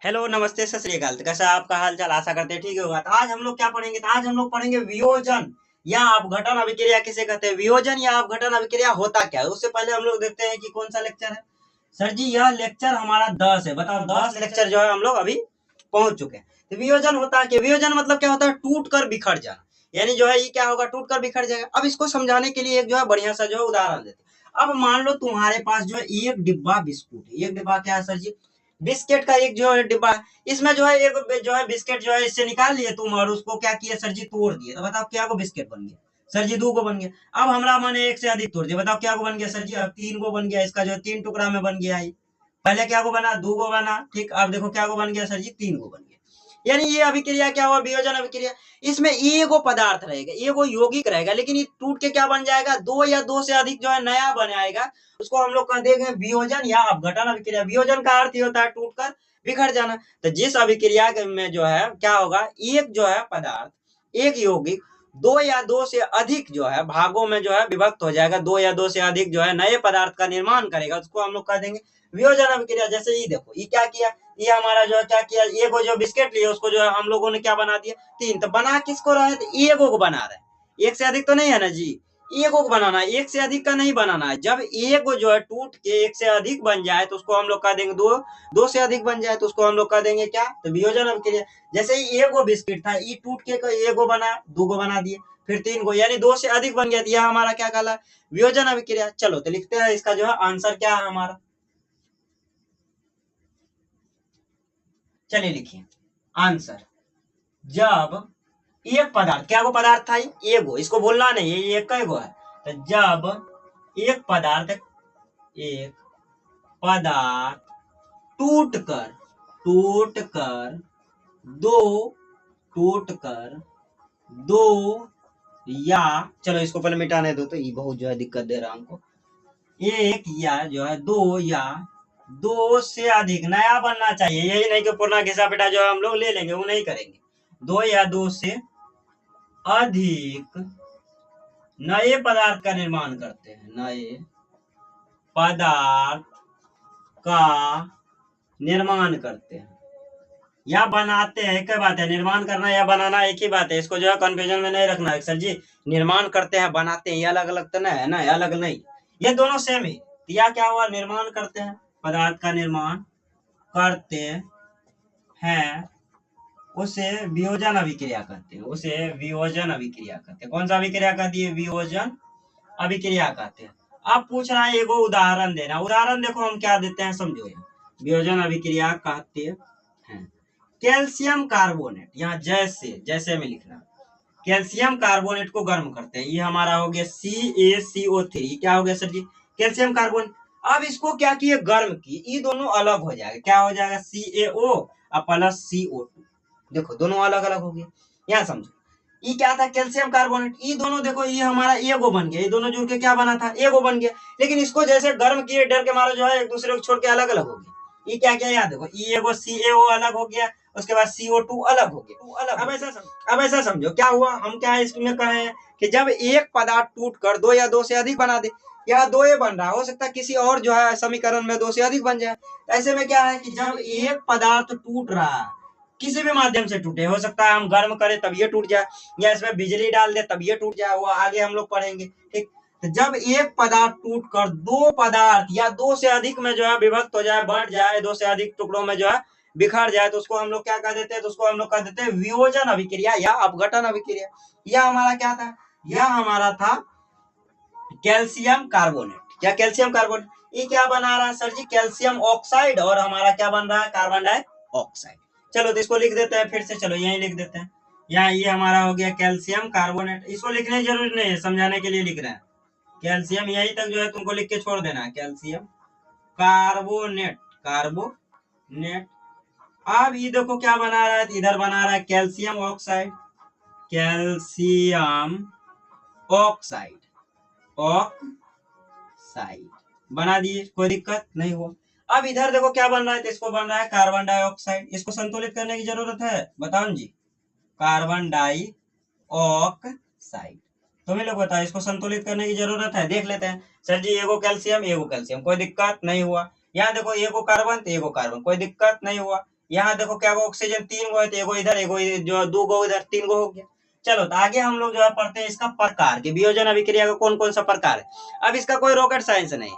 Hello, नमस्ते, सत श्री अकाल। तो कैसा है आपका हाल चाल? आशा करते हैं ठीक होगा। तो आज हम लोग क्या पढ़ेंगे? तो आज हम लोग पढ़ेंगे वियोजन या अपघटन अभिक्रिया किसे कहते हैं। वियोजन या अपघटन अभिक्रिया होता क्या है, उससे पहले हम लोग देखते हैं कि कौन सा लेक्चर है। सर जी, यह लेक्चर हमारा 10 है। बताओ, 10 लेक्चर जो है हम लोग अभी पहुंच चुके हैं। तो वियोजन होता है कि वियोजन मतलब क्या होता है? टूट कर बिखर जाना। यानी जो है ये क्या होगा? टूट कर बिखर जाएगा। अब इसको समझाने के लिए एक जो है बढ़िया सा जो है उदाहरण देते हैं। अब मान लो तुम्हारे पास जो है एक डिब्बा बिस्कुट है। एक डिब्बा क्या है सर जी? बिस्किट का एक जो है डिब्बा है। इसमें जो है एक जो है बिस्किट जो है इससे निकाल लिए तुम और उसको क्या किए सर जी? तोड़ दिए। तो बताओ क्या को बिस्किट बन गया? सर जी 2 को बन गया। अब हमरा मन एक से अधिक तोड़ दिया। बताओ क्या को बन गया सर जी? अब 3 को बन गया। इसका जो है 3 टुकड़ा में बन गया है। पहले क्या को बना? 2 को बना। ठीक, अब देखो क्या को बन गया सर जी? 3 को बन गया। यानी ये अभिक्रिया क्या हुआ? वियोजन अभिक्रिया। इसमें एगो पदार्थ रहेगा, एगो यौगिक रहेगा, लेकिन ये टूट के क्या बन जाएगा? 2 या 2 से अधिक जो है नया बनाएगा। उसको हम लोग कह देंगे वियोजन या अपघटन अभिक्रिया। वियोजन का अर्थ ये होता है टूटकर बिखर जाना। तो जिस अभिक्रिया में जो है क्या होगा? एक जो है पदार्थ, एक यौगिक 2 या 2 से अधिक जो है भागों में जो है विभक्त हो जाएगा। 2 या 2 से अधिक जो है नए पदार्थ का निर्माण करेगा। उसको हम लोग कह देंगे वियोजन अभिक्रिया। जैसे ये देखो, ये क्या किया? ये हमारा जो है क्या किया? एगो जो बिस्किट लिए उसको जो है हम लोगों ने क्या बना दिया? 3। तो बना किसको रहे? तो एगो को बना रहे। एक से अधिक तो नहीं है ना जी। एगो को बनाना है, एक से अधिक का नहीं बनाना है। जब एगो जो है टूट के एक से अधिक बन जाए तो उसको हम लोग कह देंगे 2। 2 से अधिक बन जाए तो उसको हम लोग कह देंगे क्या? तो वियोजन अभिक्रिया। जैसे ही एगो बिस्किट था, ये टूट के एगो बना, 2 को बना दिए, फिर 3 को, यानी 2 से अधिक बन गया। तो यह हमारा क्या कहला? वियोजन अभिक्रिया। चलो तो लिखते हैं इसका जो है आंसर क्या है हमारा। चलिए लिखिए आंसर। जब एक पदार्थ, क्या वो पदार्थ था? एगो, इसको बोलना नहीं है, ये एक एगो है। तो जब एक पदार्थ टूट कर टूट कर दो टूट कर दो या, चलो इसको पहले मिटाने दो, तो ये बहुत जो है दिक्कत दे रहा हमको। एक या जो है 2 या 2 से अधिक नया बनना चाहिए। यही नहीं कि पुराना घिसा पिटा जो है हम लोग ले लेंगे, वो नहीं करेंगे। 2 या 2 से अधिक नए पदार्थ का निर्माण करते हैं। नए पदार्थ का निर्माण करते हैं या बनाते हैं। एक ही बात है, निर्माण करना या बनाना एक ही बात है। इसको जो है कंफ्यूजन में नहीं रखना है सर जी। निर्माण करते हैं, बनाते हैं, ये अलग अलग तो नहीं है ना, अलग नहीं, ये दोनों सेम ही। तो यह क्या हुआ? निर्माण करते हैं, पदार्थ का निर्माण करते हैं, उसे वियोजन अभिक्रिया कहते हैं। उसे वियोजन अभिक्रिया कहते हैं। कौन सा अभिक्रिया कहती है? वियोजन अभिक्रिया कहते हैं। अब पूछ रहा है एगो उदाहरण देना। उदाहरण देखो हम क्या देते हैं, समझो। वियोजन अभिक्रिया कहते हैं कैल्शियम कार्बोनेट, यहाँ जैसे जैसे में लिखना, कैल्शियम कार्बोनेट को गर्म करते हैं। ये हमारा हो गया CaCO3। क्या हो गया सर जी? Calcium carbonate. अब इसको क्या किए? गर्म किए। ये दोनों अलग हो जाएगा। क्या हो जाएगा? CaO और प्लस CO2। देखो दोनों अलग अलग हो गए। यहाँ समझो, ये क्या था? Calcium carbonate. ये दोनों देखो, ये हमारा एगो बन गया। ये दोनों जुड़ के क्या बना था? एगो बन गया। लेकिन इसको जैसे गर्म किए, डर के मारे जो है एक दूसरे को छोड़ के अलग अलग हो गया। ये क्या किया? याद देखो, ये एगो CaO अलग हो गया, उसके बाद CO2 अलग हो गया। अब ऐसा समझो क्या हुआ। हम क्या इसमें कहे हैं कि जब एक पदार्थ टूट कर 2 या 2 से अधिक बना दे, या 2 ही बन रहा, हो सकता है किसी और जो है समीकरण में 2 से अधिक बन जाए। ऐसे में क्या है कि जब एक पदार्थ टूट रहा है, किसी भी माध्यम से टूटे, हो सकता है हम गर्म करें तब ये टूट जाए, या इसमें बिजली डाल दे तब ये टूट जाए, वो आगे हम लोग पढ़ेंगे। ठीक, तो जब एक पदार्थ टूट कर 2 पदार्थ या 2 से अधिक में जो है विभक्त हो जाए, बढ़ जाए, 2 से अधिक टुकड़ों में जो है बिखर जाए, तो उसको हम लोग क्या कह देते हैं? तो उसको हम लोग कह देते हैं वियोजन अभिक्रिया या अपघटन अभिक्रिया। यह हमारा क्या था? यह हमारा था कैल्शियम कार्बोनेट। क्या? Calcium carbonate. ये क्या बना रहा है सर जी? Calcium oxide. और हमारा क्या बन रहा है? Carbon dioxide. चलो तो इसको लिख देते हैं फिर से। चलो यही लिख देते हैं। यहाँ ये हमारा हो गया कैल्शियम कार्बोनेट। इसको लिखने की जरूरत नहीं है, समझाने के लिए लिख रहे हैं। कैल्शियम यही तक जो है तुमको लिख के छोड़ देना है। Calcium carbonate, carbonate. अब ये देखो क्या बना रहा है? इधर बना रहा है calcium oxide, calcium oxide, oxide बना दिए, कोई दिक्कत नहीं हुआ। अब इधर देखो क्या बन रहा है? तो इसको बन रहा है कार्बन डाइऑक्साइड। इसको संतुलित करने की जरूरत है, बताओ जी। कार्बन डाइऑक्साइड, तुम्हें लोग बताओ, इसको संतुलित करने की जरूरत है? देख लेते हैं सर जी। एगो कैल्शियम, एगो कैल्शियम, कोई दिक्कत नहीं हुआ। यहाँ देखो एगो कार्बन तो एगो कार्बन, कोई दिक्कत नहीं हुआ। यहाँ देखो क्या हुआ, ऑक्सीजन 3 गो है तो एगो इधर एगो जो 2 गो इधर 3 गो हो गया। चलो तो आगे हम लोग जो है पढ़ते हैं इसका प्रकार कि वियोजन अभिक्रिया का कौन कौन सा प्रकार है। अब इसका कोई रॉकेट साइंस नहीं,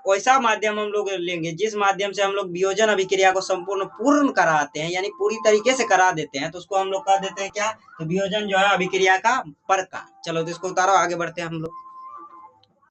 वैसा माध्यम हम लोग लेंगे जिस माध्यम से हम लोग वियोजन अभिक्रिया को संपूर्ण पूर्ण कराते हैं, यानी पूरी तरीके से करा देते हैं, तो उसको हम लोग कह देते हैं क्या, तो वियोजन जो है अभिक्रिया का प्रकार। चलो तो इसको उतारो, आगे बढ़ते हैं हम लोग।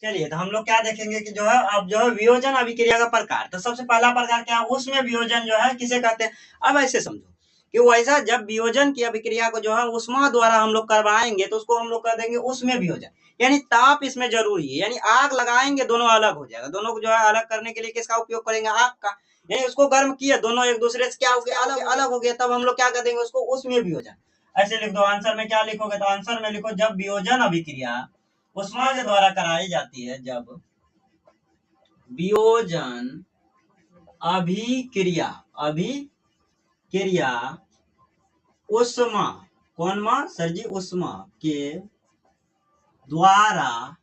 चलिए तो हम लोग क्या देखेंगे कि जो है अब जो है वियोजन अभिक्रिया का प्रकार, तो सबसे पहला प्रकार क्या है, उसमें वियोजन जो है किसे कहते हैं। अब ऐसे समझो कि वैसा जब वियोजन की अभिक्रिया को जो है उष्मा द्वारा हम लोग करवाएंगे तो उसको हम लोग कह देंगे उसमें वियोजन, यानी ताप इसमें जरूरी है, यानी आग लगाएंगे दोनों अलग हो जाएगा। दोनों को जो है अलग करने के लिए किसका उपयोग करेंगे, आग का, यानी उसको गर्म किया दोनों एक दूसरे से क्या हो गया, अलग अलग हो गया, तब हम लोग क्या कर देंगे उसको उसमें वियोजन। ऐसे लिख दो, आंसर में क्या लिखोगे, तो आंसर में लिखो जब वियोजन अभिक्रिया उष्मा के द्वारा कराई जाती है, जब वियोजन अभिक्रिया अभिक्रिया उष्मा, कौन माँ सर जी, उष्मा के द्वारा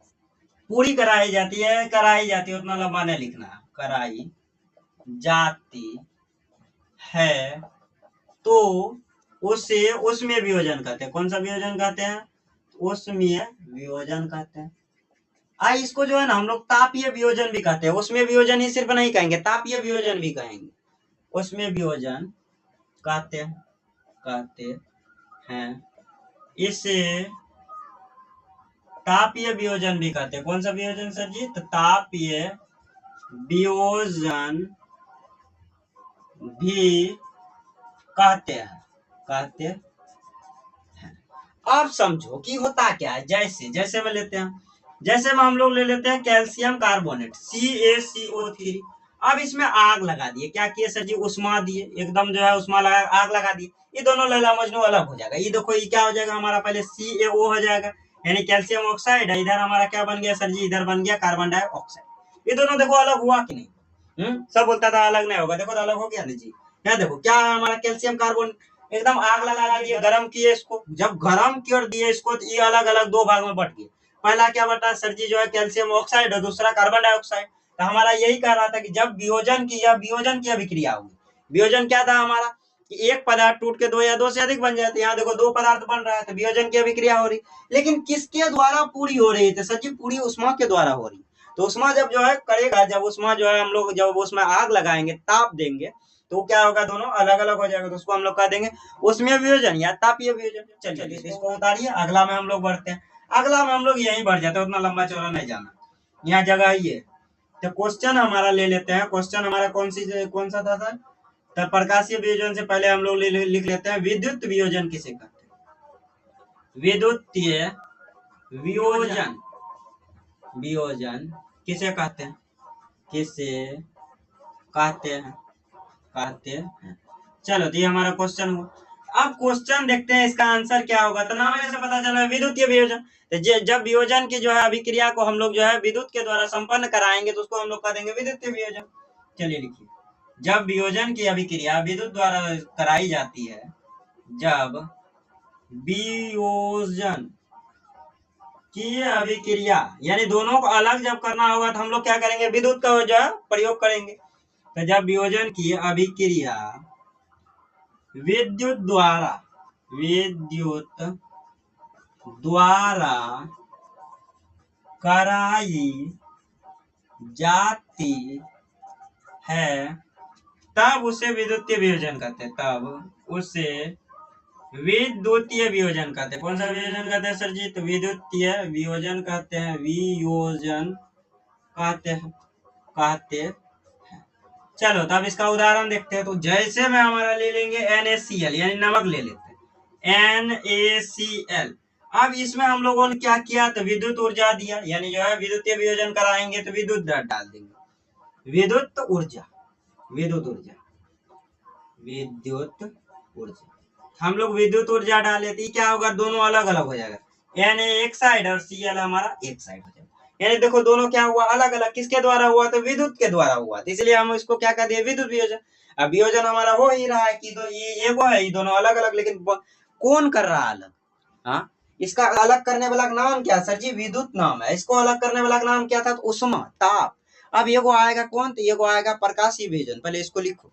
पूरी कराई जाती है, उतना लंबा नहीं लिखना, कराई जाती है, तो उसे उसमें वियोजन कहते हैं। कौन सा वियोजन कहते हैं, उसमें वियोजन कहते हैं। इसको जो है ना हम लोग तापीय वियोजन भी कहते हैं, उसमें वियोजन ही सिर्फ नहीं कहेंगे, तापीय वियोजन भी कहेंगे, उसमें वियोजन कहते हैं। इसे तापीय वियोजन भी कहते हैं। कौन सा वियोजन सर जी, तो तापीय वियोजन भी कहते हैं। अब समझो कि होता क्या है, जैसे में लेते हैं, जैसे में हम लोग ले लेते हैं कैल्शियम कार्बोनेट CaCO3। अब इसमें आग लगा दिए, क्या किए सर जी, उष्मा दिए, एकदम जो है उष्मा लगा आग लगा दिए, ये दोनों लैला मजनू अलग हो जाएगा। ये देखो ये क्या हो जाएगा हमारा, पहले CaO हो जाएगा, यानी कैल्शियम ऑक्साइड है, इधर हमारा क्या बन गया सर जी, इधर बन गया कार्बन डाइऑक्साइड। ये दोनों देखो अलग हुआ कि नहीं, सब बोलता था अलग नहीं होगा, देखो तो अलग हो गया ना जी। यहाँ देखो क्या है हमारा कैल्शियम कार्बन, एकदम आग लगा दिए, गर्म किए इसको, जब गर्म कर दिए इसको तो ये अलग अलग दो भाग में बट गए। पहला क्या बटा सर जी, जो है कैल्शियम ऑक्साइड और दूसरा कार्बन डाइऑक्साइड। तो हमारा यही कह रहा था कि जब वियोजन की अभिक्रिया होगी, वियोजन क्या था हमारा कि एक पदार्थ टूट के दो या दो से अधिक बन जाते, यहाँ देखो दो पदार्थ बन रहा है तो वियोजन की अभिक्रिया हो रही, लेकिन किसके द्वारा पूरी हो रही है, तो सर जी पूरी उष्मा के द्वारा हो रही। तो उष्मा जब जो है करेगा, जब उष्मा जो है हम लोग जब उसमें आग लगाएंगे, ताप देंगे, तो क्या होगा, दोनों अलग अलग हो जाएगा, तो उसको हम लोग कह देंगे उसमें वियोजन या तापीय वियोजन। चलिए इसको उतारिए, अगला में हम लोग बढ़ते हैं। अगला में हम लोग यही बढ़ जाते हैं, उतना लंबा चौड़ा नहीं जाना, यहाँ जगह ही है। तो क्वेश्चन हमारा ले लेते हैं, क्वेश्चन हमारा कौन सा था सर, तो प्रकाशीय वियोजन से पहले हम लोग लिख लेते हैं विद्युत वियोजन किसे कहते हैं, विद्युतीय वियोजन किसे कहते हैं, कहते हैं। चलो तो ये हमारा क्वेश्चन हुआ। अब क्वेश्चन देखते हैं इसका आंसर क्या होगा, तो नाम से पता चला विद्युतीय वियोजन। तो जब वियोजन की जो है अभिक्रिया को हम लोग जो है विद्युत के द्वारा संपन्न कराएंगे तो उसको हम लोग कह देंगे विद्युतीय वियोजन। चलिए लिखिए, जब वियोजन की अभिक्रिया विद्युत द्वारा कराई जाती है, जब वियोजन की अभिक्रिया, यानी दोनों को अलग जब करना होगा तो हम लोग क्या करेंगे, विद्युत का जो है प्रयोग करेंगे। तो जब वियोजन की अभिक्रिया विद्युत द्वारा कराई जाती है, तब उसे विद्युतीय वियोजन कहते हैं, कौन सा वियोजन कहते हैं सर जी, तो विद्युतीय वियोजन कहते हैं, कहते हैं। चलो तो अब इसका उदाहरण देखते हैं। तो जैसे में हमारा ले लेंगे NaCl, यानी नमक ले लेते हैं, NaCl। अब इसमें हम लोगों ने क्या किया, तो विद्युत ऊर्जा दिया, यानी जो है विद्युतीय वियोजन कराएंगे तो विद्युत डाल देंगे, विद्युत ऊर्जा हम लोग विद्युत ऊर्जा डाले तो क्या होगा, दोनों अलग अलग हो जाएगा, Na एक साइड और Cl हमारा एक साइड हो जाएगा। यानी देखो दोनों क्या हुआ, अलग अलग, किसके द्वारा हुआ, तो विद्युत के द्वारा हुआ, तो इसलिए हम इसको क्या कर दिए, विद्युत वियोजन। अब वियोजन हमारा हो ही रहा है कि तो ये एगो है, ये दोनों अलग अलग, लेकिन कौन कर रहा है अलग, हाँ, इसका अलग करने वाला नाम क्या सर जी, विद्युत नाम है, इसको अलग करने वाला नाम क्या था, तो उष्मा, ताप। अब एगो आएगा कौन, तो एगो आएगा प्रकाशीय वियोजन, पहले इसको लिखो,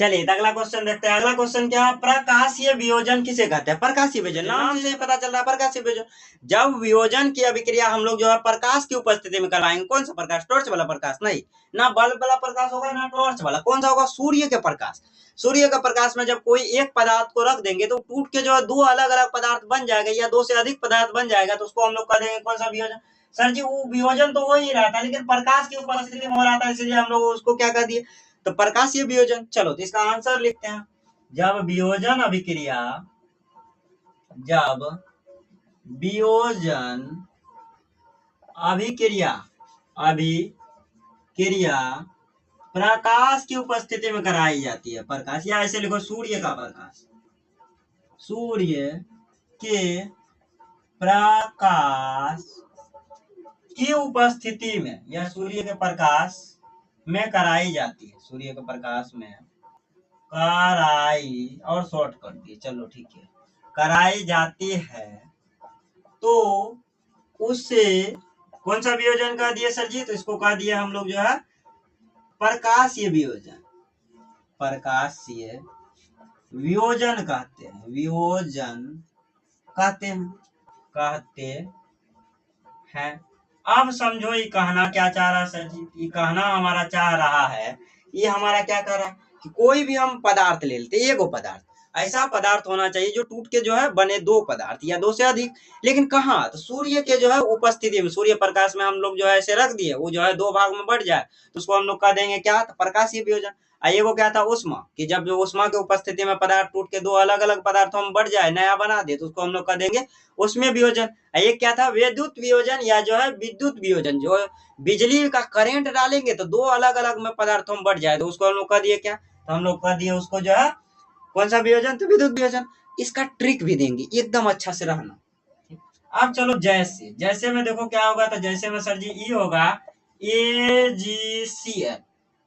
चलिए तो अगला क्वेश्चन देखते हैं। अगला क्वेश्चन क्या है, प्रकाशीय वियोजन किसे कहते हैं? प्रकाशीय वियोजन, नाम से पता चल रहा है प्रकाशीय वियोजन। जब वियोजन की अभिक्रिया हम लोग जो है प्रकाश की उपस्थिति में करवाएंगे। कौन सा प्रकाश? टॉर्च वाला प्रकाश नहीं, ना बल्ब वाला प्रकाश होगा ना टॉर्च वाला। कौन सा होगा? सूर्य के प्रकाश। सूर्य के प्रकाश में जब कोई एक पदार्थ को रख देंगे तो टूट के जो है दो अलग अलग पदार्थ बन जाएगा या दो से अधिक पदार्थ बन जाएगा, तो उसको हम लोग कह देंगे कौन सा वियोजन? सर जी वो वियोजन तो हो ही रहा था, लेकिन प्रकाश की उपस्थिति में हो रहा था, इसलिए हम लोग उसको क्या कर दिए? तो प्रकाशीय वियोजन। चलो तो इसका आंसर लिखते हैं। जब वियोजन अभिक्रिया, जब वियोजन अभिक्रिया प्रकाश की उपस्थिति में कराई जाती है, प्रकाश, या ऐसे लिखो सूर्य का प्रकाश, सूर्य के प्रकाश की उपस्थिति में या सूर्य के प्रकाश में कराई जाती है, सूर्य के प्रकाश में कराई, और शॉर्ट कर दिए, चलो ठीक है, कराई जाती है, तो उससे कौन सा वियोजन कह दिए सर जी? तो इसको कह दिए हम लोग जो है प्रकाशीय वियोजन। प्रकाशीय वियोजन कहते हैं, वियोजन कहते हैं। अब समझो ये कहना क्या चाह रहा है सर जी? ये कहना हमारा चाह रहा है, ये हमारा क्या कह रहा है कि कोई भी हम पदार्थ ले लेते, एगो पदार्थ, ऐसा पदार्थ होना चाहिए जो टूट के जो है बने दो पदार्थ या दो से अधिक, लेकिन कहाँ? तो सूर्य के जो है उपस्थिति में, सूर्य प्रकाश में हम लोग जो है ऐसे रख दिए, वो जो है दो भाग में बढ़ जाए, तो उसको हम लोग कह देंगे क्या? तो प्रकाशीय वियोजन। एगो क्या था? उष्मा, कि जब जो उष्मा के उपस्थिति में पदार्थ टूट के दो अलग अलग पदार्थों में बढ़ जाए, नया बना दे, तो उसको हम लोग कह देंगे उसमें वियोजन। एक क्या था? विद्युत वियोजन या जो है विद्युत वियोजन, जो बिजली का करंट डालेंगे तो दो अलग अलग में पदार्थों में बढ़ जाए, तो उसको हम लोग कह दिए क्या? तो हम लोग कह दिए उसको जो है कौन सा वियोजन? तो विद्युत वियोजन। इसका ट्रिक भी देंगे, एकदम अच्छा से रहना। अब चलो जैसे, जैसे में देखो क्या होगा, तो जैसे में सर जी ई होगा AgCl,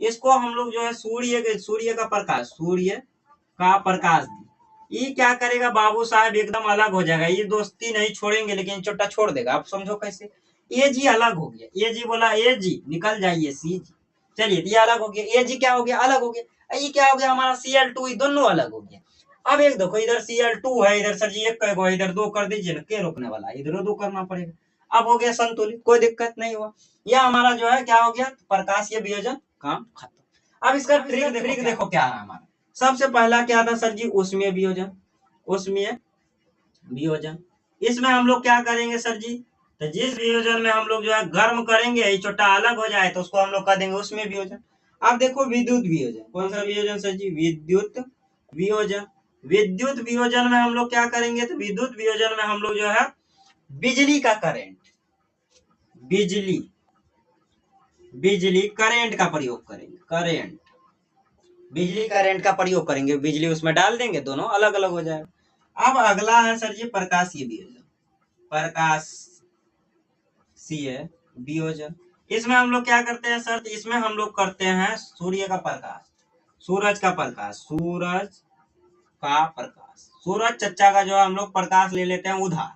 इसको हम लोग जो है सूर्य का प्रकाश, सूर्य का प्रकाश दी, ये क्या करेगा बाबू साहब? एकदम अलग हो जाएगा, ये दोस्ती नहीं छोड़ेंगे, लेकिन छोटा छोड़ देगा। आप समझो कैसे? Ag अलग हो गया, Ag बोला Ag, निकल जाइए Cg, चलिए ये अलग हो गया, Ag क्या हो गया? अलग हो गया। ये क्या हो गया हमारा? Cl2, ये दोनों अलग हो गया। अब एक देखो, इधर Cl2 है, इधर सर जी एक कहेगा, इधर दो कर दीजिए ना, के रोकने वाला, इधर दो करना पड़ेगा। अब हो गया संतुलित, कोई दिक्कत नहीं हुआ। यह हमारा जो है क्या हो गया? प्रकाशीय वियोजन, काम खत्म। अब इसका ट्रिक देखो क्या है हमारा। सबसे पहला क्या था सर जी? ऊष्मीय वियोजन, ऊष्मीय वियोजन। इसमें हम लोग क्या करेंगे सर जी? तो जिस वियोजन में हम लोग जो है गर्म करेंगे, ये छोटा अलग हो जाए, तो उसको हम लोग कह देंगे ऊष्मीय वियोजन। अब देखो विद्युत वियोजन, कौन सा वियोजन सर जी? विद्युत वियोजन। विद्युत वियोजन में हम लोग क्या करेंगे? तो विद्युत वियोजन में हम लोग जो है बिजली का करंट, बिजली करंट का प्रयोग करेंगे, करंट, बिजली करंट का प्रयोग करेंगे, बिजली उसमें डाल देंगे, दोनों अलग अलग हो जाएगा। अब अगला है सर जी प्रकाशीय वियोजन, प्रकाशीय वियोजन। इसमें हम लोग क्या करते हैं सर? इसमें हम लोग करते हैं सूर्य का प्रकाश, सूरज का प्रकाश, सूरज का प्रकाश, सूरज चच्चा का जो है हम लोग प्रकाश ले लेते हैं उधार,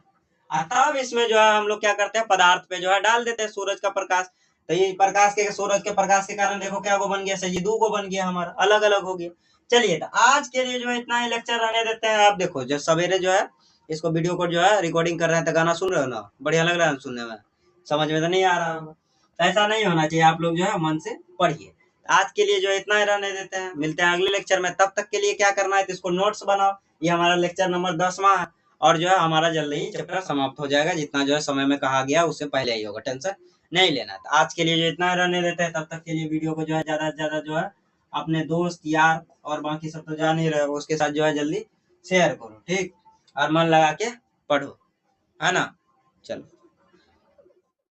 तब इसमें जो है हम लोग क्या करते हैं? पदार्थ पे जो है डाल देते हैं सूरज का प्रकाश। तो ये प्रकाश के, सूरज के प्रकाश के कारण देखो क्या को बन गया सर जी? दो को बन गया हमारा, अलग अलग हो गया। चलिए तो आज के लिए जो है इतना ही लेक्चर रहने देते हैं। आप देखो जो सवेरे जो है इसको वीडियो को जो है रिकॉर्डिंग कर रहे हैं, तो गाना सुन रहे हो ना, बढ़िया लग रहा है सुनने में, समझ में तो नहीं आ रहा होगा, तो ऐसा नहीं होना चाहिए, आप लोग जो है मन से पढ़िए। आज के लिए जो इतना ही रहने देते हैं, मिलते हैं अगले लेक्चर में। तब तक के लिए क्या करना है? तो इसको नोट्स बनाओ। ये हमारा लेक्चर नंबर 10वां है, और जो है हमारा जल्दी ही चैप्टर समाप्त हो जाएगा, जितना जो है समय में कहा गया उससे पहले ही होगा, टेंशन नहीं लेना। तो आज के लिए जो इतना रहने देते हैं, तब तक के लिए वीडियो को जो है ज्यादा से ज्यादा जो है अपने दोस्त यार और बाकी सब तो जान ही रहे हो, उसके साथ जो है जल्दी शेयर करो, ठीक, और मन लगा के पढ़ो, है ना? चलो।